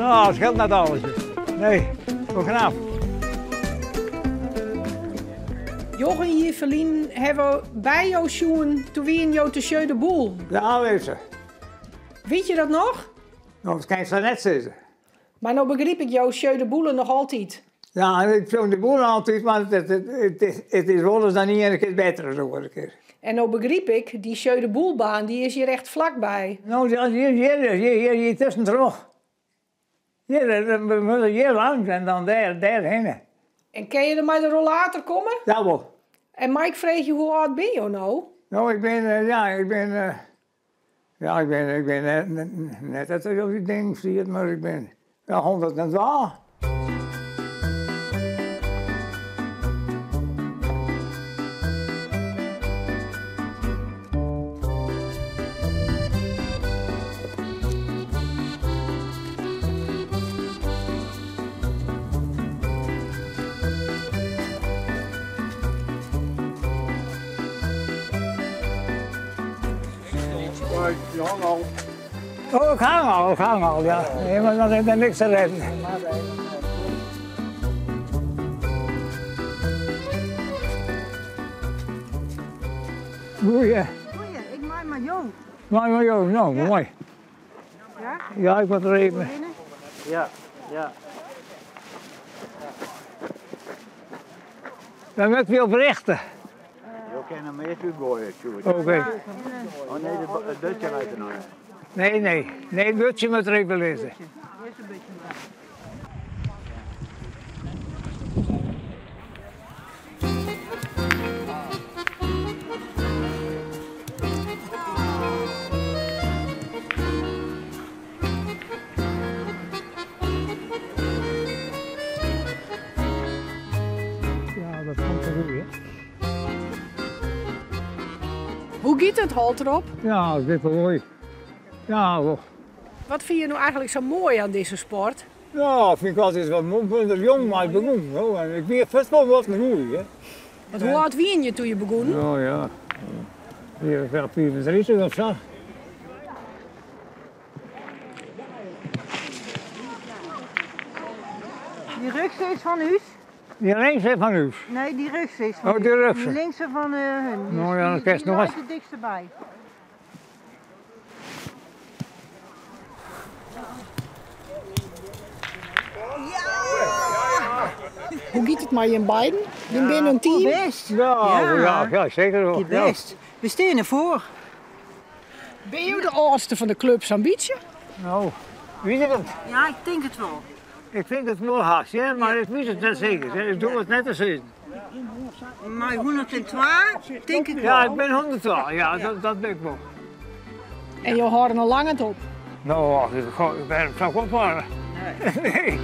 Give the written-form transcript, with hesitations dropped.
Nou, het scheelt net alles. Nee, hoe knap. Jochen en Jeffelien hebben bij jou zien toen wie in jou te Sjeu de Boel. Ja, weet ze. Weet je dat nog? Nou, dat kan je zo net zeggen. Maar nou begreep ik jou Sjeu de Boelen nog altijd. Ja, ik vind de boel altijd, maar het is wel eens dan niet en een keer beter zo een keer. En nou begreep ik, die Sjeu de Boelbaan, die is hier echt vlakbij. Nou, hier tussen terug. We moeten hier langs en dan daarheen. En kan je er met de rollator komen? Jawel. En Mike vreeg je, hoe oud ben je nou? Nou, ik ben net dat ik op die ding zie, maar ik ben 112. Oh, ik hang al, ja. Nee, maar dan is er niks te redden. Goeie. Goeie, ik maak maar jong. Maar joh, nou, Ja. mooi. Ja? Ja, ik word er even. Binnen? Ja, ja. Dan moet veel berichten. Je kan hem eerst weer gooien, Sjoerd. Oké. Oh nee, het dutje uit de nooit. Nee, het butje moet er even lezen. Eerst een beetje. Ja, dat komt er goed, hè. Hoe giet het halt erop? Ja, dit is wel mooi. Ja, wel. Wat vind je nou eigenlijk zo mooi aan deze sport? Ja, vind ik altijd wel mooi. Ik ben er jong maar begonnen. Hoor. En ik ben best wel wat een goeie, hè. Want hoe oud wien je toen je begon? Ja, ja. 34 of zo. Die rugse is van u? Die links is van u. Nee, die rugse is van Oh, u. die rugse. Die linkse van hun. Die Nou is- ja, dan die- krijg je die nog lijkt eens. het dikste bij. Hoe giet het maar je in beiden? Je bent een team. Best. Ja, zeker wel. Die best. We staan ervoor. Ben je de oudste van de club zo'n beetje? Nou, wie is het? Ja, ik denk het wel. Ik vind het wel haast, ja, maar ik weet het net zeker. Hè. Ik doe het net als ze. Maar 112, denk ik wel. Ja, ik ben 112, ja, dat ben ik wel. En je hoort al lang het op. Nou, ik ben het ook opvaren. Nee.